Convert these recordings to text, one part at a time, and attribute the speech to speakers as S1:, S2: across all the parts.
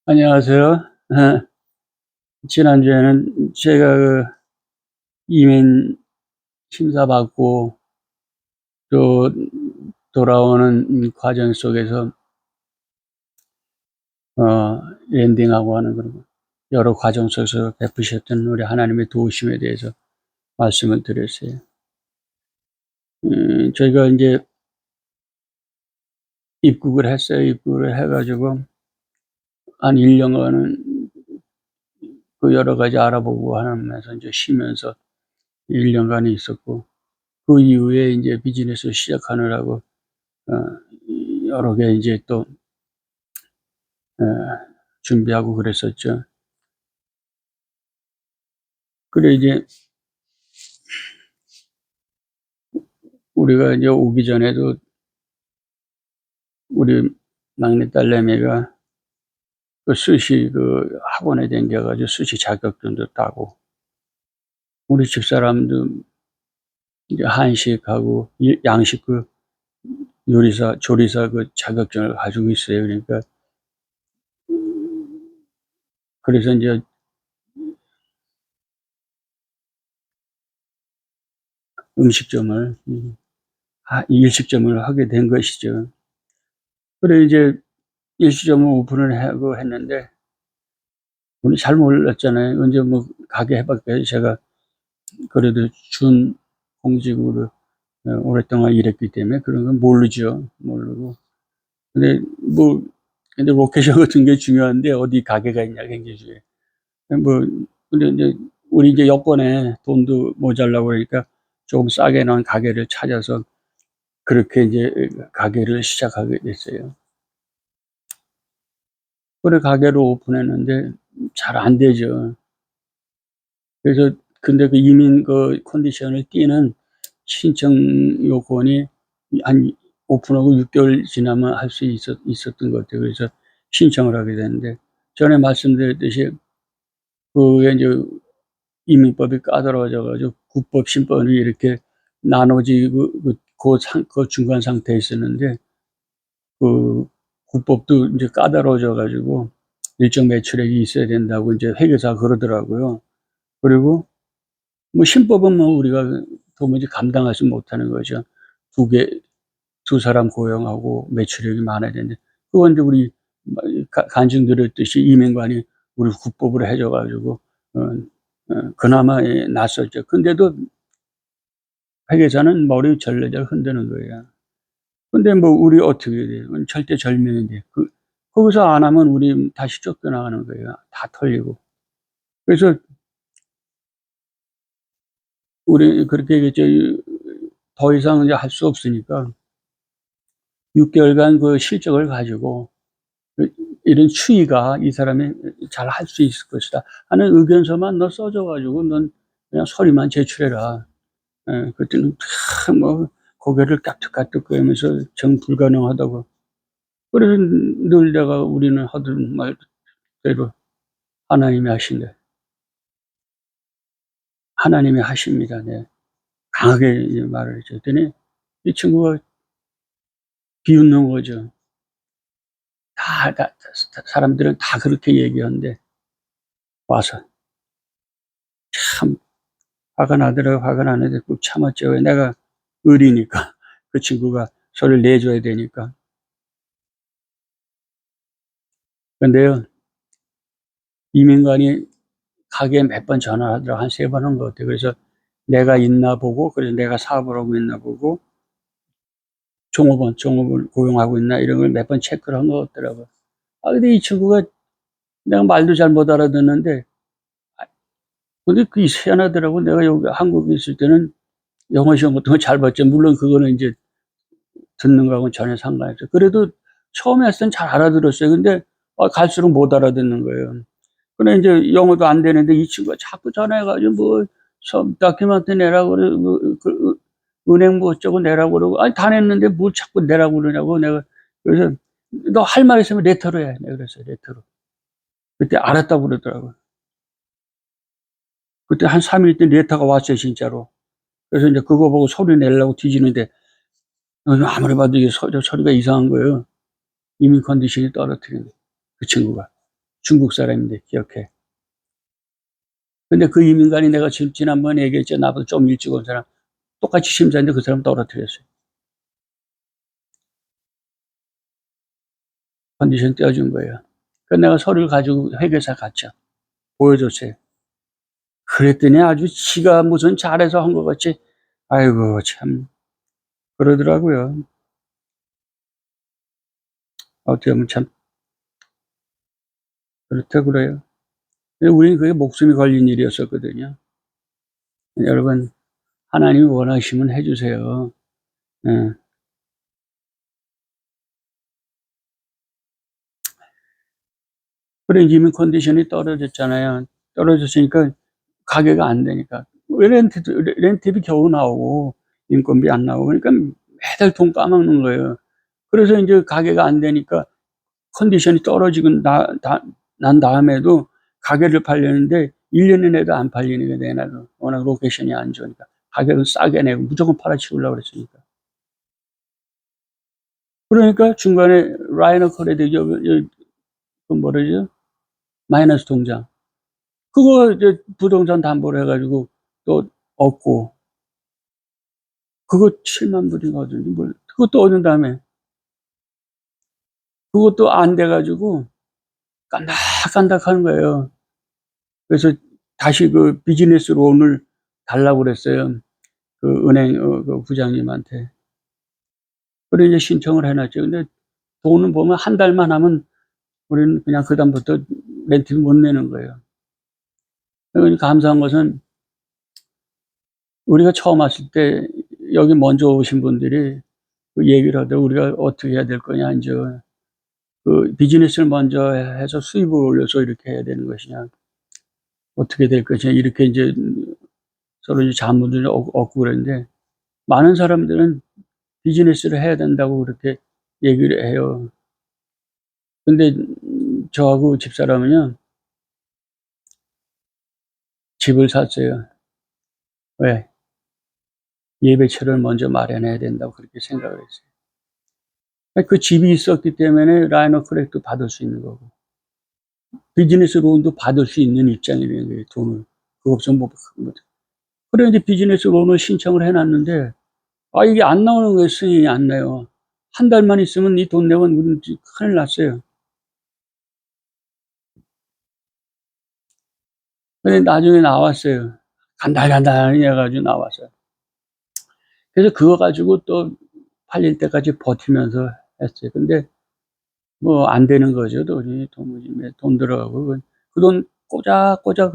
S1: 안녕하세요. 지난주에는 제가 이민 심사받고 또 돌아오는 과정 속에서 랜딩하고 하는 그런 여러 과정 속에서 베푸셨던 우리 하나님의 도우심에 대해서 말씀을 드렸어요. 저희가 이제 입국을 했어요. 입국을 해가지고 한 1년간은 그 여러 가지 알아보고 하면서 이제 쉬면서 1년간 있었고, 그 이후에 이제 비즈니스 시작하느라고 어, 여러 개 이제 또 준비하고 그랬었죠. 그래 이제 우리가 이제 오기 전에도 우리 막내 딸내미가 그 스시 그 학원에 다녀가지고 스시 자격증도 따고, 우리 집사람도 이제 한식하고 양식 그 요리사 조리사 그 자격증을 가지고 있어요. 그러니까 그래서 이제 음식점을 일식점을 하게 된 것이죠. 그래 이제 일식점을 오픈을 하고 했는데 우리 잘 몰랐잖아요. 언제 뭐 가게 해봤겠어요. 제가 그래도 준 공직으로 오랫동안 일했기 때문에 그런 건 모르죠. 모르고. 근데 뭐, 근데 로케이션 같은 게 중요한데 어디 가게가 있냐, 굉장히 중요해. 뭐, 근데 이제 우리 이제 여권에 돈도 모자라고 그러니까 조금 싸게 나온 가게를 찾아서 그렇게 이제 가게를 시작하게 됐어요. 그래, 가게를 오픈했는데 잘 안 되죠. 그래서 근데 그 이민 그 컨디션을 띄는 신청 요건이 한 오픈하고 6개월 지나면 할 수 있었던 것 같아요. 그래서 신청을 하게 됐는데, 전에 말씀드렸듯이 그게 이제 이민법이 까다로워져 가지고 국법, 신법이 이렇게 나눠지고 그 중간 상태에 있었는데, 그 국법도 이제 까다로워져 가지고 일정 매출액이 있어야 된다고 이제 회계사가 그러더라고요. 그리고 뭐 신법은 뭐 우리가 도무지 감당하지 못하는 거죠. 두 사람 고용하고 매출액이 많아야 되는데, 그건 이제 우리 간증드렸듯이 이민관이 우리 국법으로 해줘 가지고 그나마 낫었죠. 근데도 회계사는 머리 절레절 흔드는 거예요. 근데 뭐 우리 어떻게 돼요? 절대 절명인데 거기서 안 하면 우리 다시 쫓겨나가는 거예요. 다 털리고. 그래서 우리 그렇게 얘기했죠. 더 이상 이제 할 수 없으니까 6개월간 그 실적을 가지고 이런 추이가 이 사람이 잘 할 수 있을 것이다 하는 의견서만 너 써줘 가지고 넌 그냥 서류만 제출해라. 그때는 뭐 고개를 까뜩까뜩거리면서 정 불가능하다고. 그래서 늘 내가 우리는 하던 말대로 하나님이 하신대. 하나님이 하십니다. 네. 강하게 이제 말을 했죠. 그랬더니 이 친구가 비웃는 거죠. 사람들은 다 그렇게 얘기하는데 와서 참 화가 나더라고요. 화가 나는데 꾹 참았죠. 왜? 내가 의리니까. 그 친구가 소리를 내줘야 되니까. 근데요, 이민관이 가게에 몇 번 전화하더라고. 한 3번 한 것 같아요. 그래서 내가 있나 보고, 그래서 내가 사업을 하고 있나 보고, 종업을 고용하고 있나 이런 걸 몇 번 체크를 한 것 같더라고요. 근데 이 친구가 내가 말도 잘 못 알아듣는데, 근데 그게 희한하더라고. 내가 여기 한국에 있을 때는 영어 시험 같은 거 잘 봤죠. 물론 그거는 이제 듣는 거하고는 전혀 상관없어요. 그래도 처음에 했을 땐 잘 알아들었어요. 근데 갈수록 못 알아듣는 거예요. 근데 이제 영어도 안 되는데 이 친구가 자꾸 전화해가지고 뭐 다큐멘트 내라고 그래, 은행 뭐 어쩌고 내라고 그러고, 아니 다 냈는데 뭘 자꾸 내라고 그러냐고. 내가 그래서 너 할 말 있으면 레터로 해. 내가 그랬어요. 레터로. 그때 알았다고 그러더라고요. 그때 한 3일 있더니 레터가 왔어요, 진짜로. 그래서 이제 그거 보고 소리 내려고 뒤지는데 아무리 봐도 이게 소리가 이상한 거예요. 이민 컨디션이 떨어뜨린 거예요. 그 친구가. 중국 사람인데, 기억해. 근데 그 이민관이 내가 지난번에 얘기했죠. 나보다 좀 일찍 온 사람. 똑같이 심사인데 그 사람 떨어뜨렸어요. 컨디션 떼어준 거예요. 그래서 내가 서류를 가지고 회계사 갔죠. 보여줬어요. 그랬더니 아주 지가 무슨 잘해서 한 것 같이, 아이고, 참, 그러더라고요. 어떻게 보면 참, 그렇다 그래요. 우리는 그게 목숨이 걸린 일이었었거든요. 여러분, 하나님이 원하시면 해주세요. 예. 그래, 이민 컨디션이 떨어졌잖아요. 떨어졌으니까 가게가 안 되니까. 렌트비 겨우 나오고, 인건비 안 나오고, 그러니까 매달 돈 까먹는 거예요. 그래서 이제 가게가 안 되니까 컨디션이 떨어지고 난 다음에도 가게를 팔려는데 1년 내도 안 팔리는 게 내나도 워낙 로케이션이 안 좋으니까 가격은 싸게 내고 무조건 팔아치우려고 그랬으니까. 그러니까 중간에 라이너 크레딧 그 뭐라죠? 마이너스 통장. 그거 이제 부동산 담보를 해가지고 또 얻고 그거 7만 불인가 어든지 뭘 그것도 얻은 다음에 그것도 안 돼가지고 깐닥깐닥 하는 거예요. 그래서 다시 그 비즈니스 론을 달라고 그랬어요. 그 은행 그 부장님한테. 그래 이제 신청을 해놨죠. 근데 돈은 보면 한 달만 하면 우리는 그냥 그다음부터 렌트를 못 내는 거예요. 그러니까 감사한 것은 우리가 처음 왔을 때 여기 먼저 오신 분들이 그 얘기를 하더라고. 우리가 어떻게 해야 될 거냐 이제 그 비즈니스를 먼저 해서 수입을 올려서 이렇게 해야 되는 것이냐 어떻게 될 것이냐 이렇게 이제 서로 이제 자문을 얻고 그랬는데 많은 사람들은 비즈니스를 해야 된다고 그렇게 얘기를 해요. 근데 저하고 집사람은요 집을 샀어요. 왜? 예배처를 먼저 마련해야 된다고 그렇게 생각을 했어요. 그 집이 있었기 때문에 라이너 크랙도 받을 수 있는 거고 비즈니스 론도 받을 수 있는 입장이라는 거예요. 돈을. 그거 없으면 못. 그래 이제 비즈니스 론을 신청을 해놨는데 이게 안 나오는 거예요. 승인이 안 나요. 한 달만 있으면 이 돈 내면 우린 큰일 났어요. 근데 나중에 나왔어요. 간달간달 해가지고 나왔어요. 그래서 그거 가지고 또 팔릴 때까지 버티면서 했어요. 근데 뭐 안 되는 거죠. 돈이 도무지 돈 들어가고 그 돈 꼬작꼬작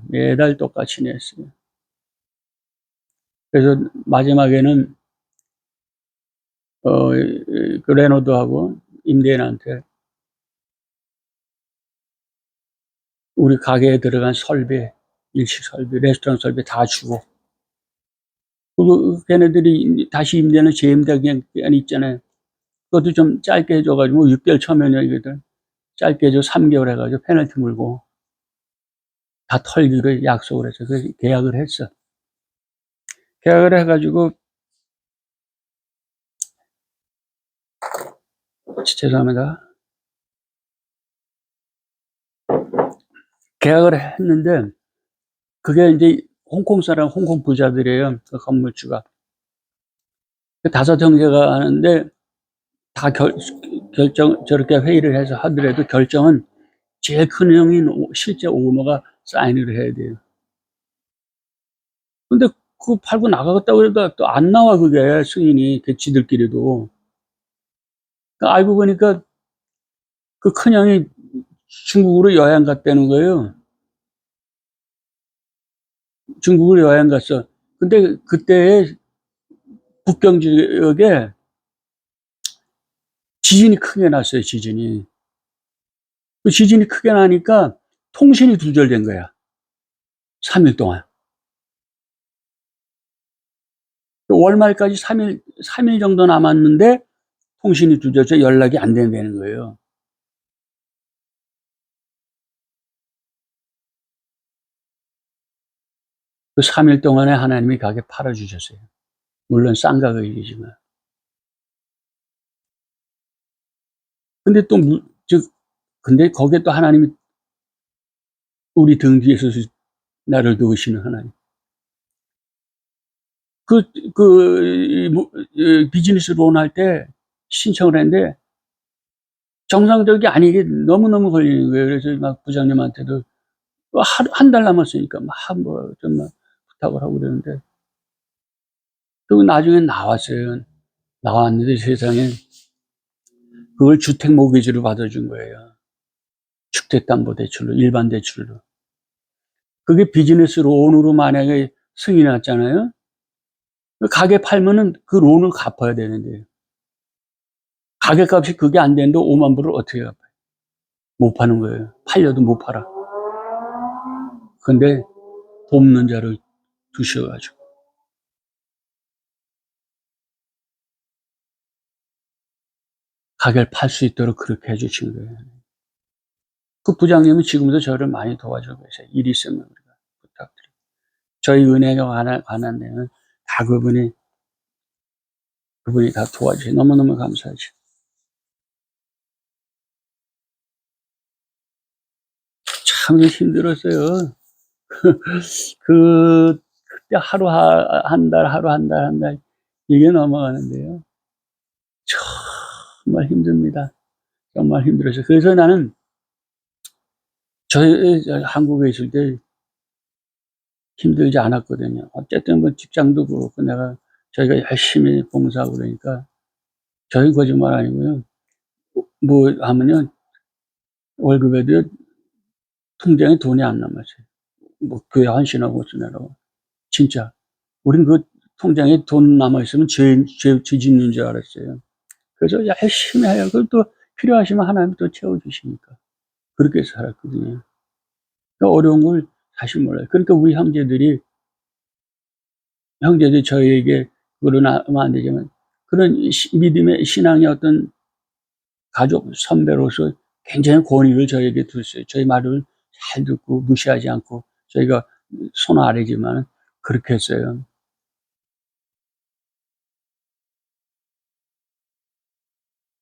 S1: 매달 똑같이 냈어요. 그래서 마지막에는 그 레노드하고 임대인한테 우리 가게에 들어간 설비, 일식 설비, 레스토랑 설비 다 주고 그리고 걔네들이 다시 임대는 재임대 기간 있잖아요. 그것도 좀 짧게 해줘가지고 6개월 처음에는 짧게 해줘 3개월 해가지고 페널티 물고 다 털기로 약속을 했어. 그래서 계약을 했어. 계약을 해가지고 죄송합니다. 계약을 했는데 그게 이제 홍콩 사람, 홍콩 부자들이에요. 그 건물주가. 그 다섯 형제가 하는데 다 결정 저렇게 회의를 해서 하더라도 결정은 제일 큰 형인 실제 오너가 사인을 해야 돼요. 근데 그거 팔고 나가겠다고 해도 또 안 나와 그게 승인이 그 지들끼리도. 그러니까 알고 보니까 그 큰형이 중국으로 여행 갔다는 거예요. 중국으로 여행 갔어. 근데 그때 북경 지역에 지진이 크게 났어요, 지진이. 그 지진이 크게 나니까 통신이 두절된 거야. 3일 동안. 월말까지 3일 정도 남았는데 통신이 두절돼서 연락이 안 된다는 거예요. 그 3일 동안에 하나님이 가게 팔아주셨어요. 물론 싼 가격이지만. 근데 또 근데 거기에 또 하나님이 우리 등 뒤에서 나를 도우시는 하나님. 비즈니스 론 할 때 신청을 했는데 정상적이 아니게 너무너무 걸리는 거예요. 그래서 막 부장님한테도 한 달 남았으니까 막 좀 막 부탁을 하고 그러는데, 그리고 나중에 나왔어요. 나왔는데 세상에 그걸 주택 모기지로 받아준 거예요. 주택담보대출로, 일반 대출로. 그게 비즈니스 론으로 만약에 승인이 났잖아요. 가게 팔면은 그 론을 갚아야 되는데, 가게값이 그게 안 되는데 5만 불을 어떻게 갚아요? 못 파는 거예요. 팔려도 못 팔아. 근데 돕는 자를 두셔가지고 가게를 팔 수 있도록 그렇게 해주신 거예요. 그 부장님은 지금도 저를 많이 도와주고 계세요. 일 있으면 우리가 부탁드려요. 저희 은행에 관한 데는 다 그분이 다 도와주세요. 너무너무 감사하죠. 참 힘들었어요. 그때 하루 한 달, 이게 넘어가는데요. 정말 힘듭니다. 정말 힘들었어요. 그래서 나는 한국에 있을 때 힘들지 않았거든요. 어쨌든 뭐 직장도 그렇고 저희가 열심히 봉사하고 그러니까, 저희 거짓말 아니고요. 뭐 하면요, 월급에도 통장에 돈이 안 남았어요. 뭐 교회 헌신하고 쓰느라고. 진짜. 우린 그 통장에 돈 남아있으면 죄 짓는 줄 알았어요. 그래서 열심히 해요. 그걸 또 필요하시면 하나님이 또 채워주시니까. 그렇게 살았거든요. 그러니까 어려운 걸 사실 몰라요. 그러니까 우리 형제들이 저희에게, 그거는 하면 안 되지만, 그런 믿음의 신앙의 어떤 가족, 선배로서 굉장히 권위를 저희에게 뒀어요. 저희 말을 잘 듣고 무시하지 않고, 저희가 손 아래지만 그렇게 했어요.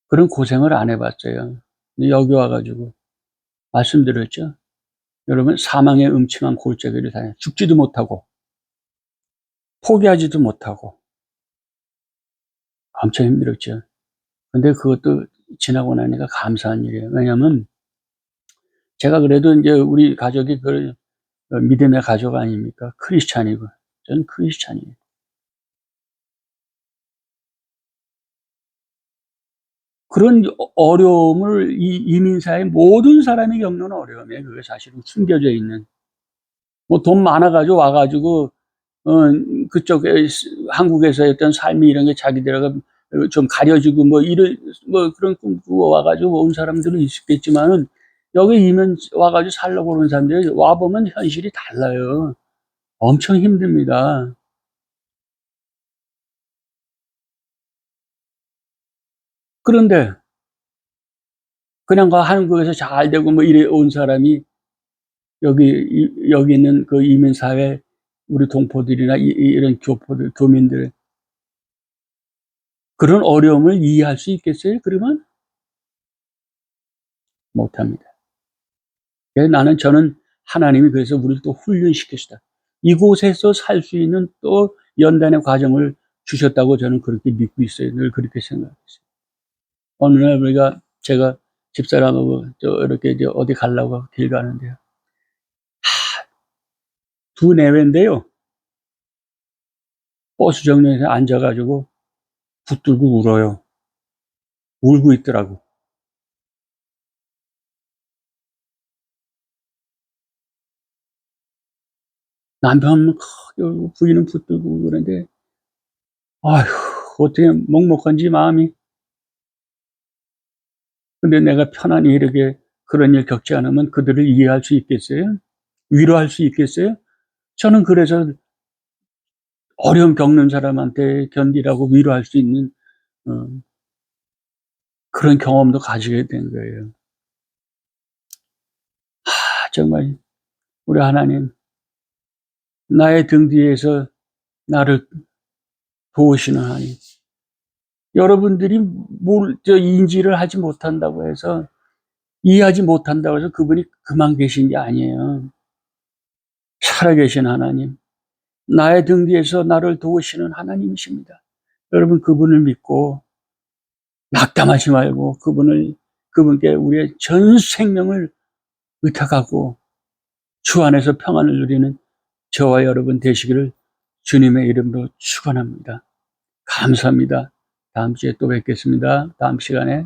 S1: 그런 고생을 안 해봤어요. 근데 여기 와가지고 말씀드렸죠. 여러분, 사망의 음침한 골짜기를 다녀 죽지도 못하고 포기하지도 못하고 엄청 힘들었죠. 근데 그것도 지나고 나니까 감사한 일이에요. 왜냐면 제가 그래도 이제 우리 가족이 믿음의 가족 아닙니까? 크리스찬이고. 저는 크리스찬이에요. 그런 어려움을 이민사의 모든 사람이 겪는 어려움이에요. 그게 사실은 숨겨져 있는. 뭐 돈 많아가지고 와가지고, 어, 그쪽에 한국에서 했던 삶이 이런 게 자기들하고 좀 가려지고 뭐 그런 꿈 꾸고 와가지고 온 사람들은 있겠지만은, 여기 이민 와가지고 살려고 오는 사람들이 와보면 현실이 달라요. 엄청 힘듭니다. 그런데 그냥 한국에서 잘 되고 뭐 이래 온 사람이 여기 있는 그 이민사회, 우리 동포들이나 이런 교민들, 그런 어려움을 이해할 수 있겠어요? 그러면 못합니다. 저는 하나님이 그래서 우리를 또 훈련시켰다. 이곳에서 살 수 있는 또 연단의 과정을 주셨다고 저는 그렇게 믿고 있어요. 늘 그렇게 생각했어요. 어느 날 제가 집사람하고 이렇게 이제 어디 가려고 길 가는데요. 두 내외인데요. 버스 정류장에 앉아가지고 붙들고 울어요. 울고 있더라고. 남편은 크게 울고 부인은 붙들고 울고 그러는데, 아휴, 어떻게 먹먹한지 마음이. 근데 내가 편안히 이렇게 그런 일 겪지 않으면 그들을 이해할 수 있겠어요? 위로할 수 있겠어요? 저는 그래서 어려움 겪는 사람한테 견디라고 위로할 수 있는 어, 그런 경험도 가지게 된 거예요. 정말 우리 하나님, 나의 등 뒤에서 나를 도우시는 하나님, 여러분들이 인지를 하지 못한다고 해서, 이해하지 못한다고 해서 그분이 그만 계신 게 아니에요. 살아계신 하나님, 나의 등 뒤에서 나를 도우시는 하나님이십니다. 여러분, 그분을 믿고 낙담하지 말고 그분께 우리의 전 생명을 의탁하고 주 안에서 평안을 누리는 저와 여러분 되시기를 주님의 이름으로 축원합니다. 감사합니다. 다음 주에 또 뵙겠습니다. 다음 시간에.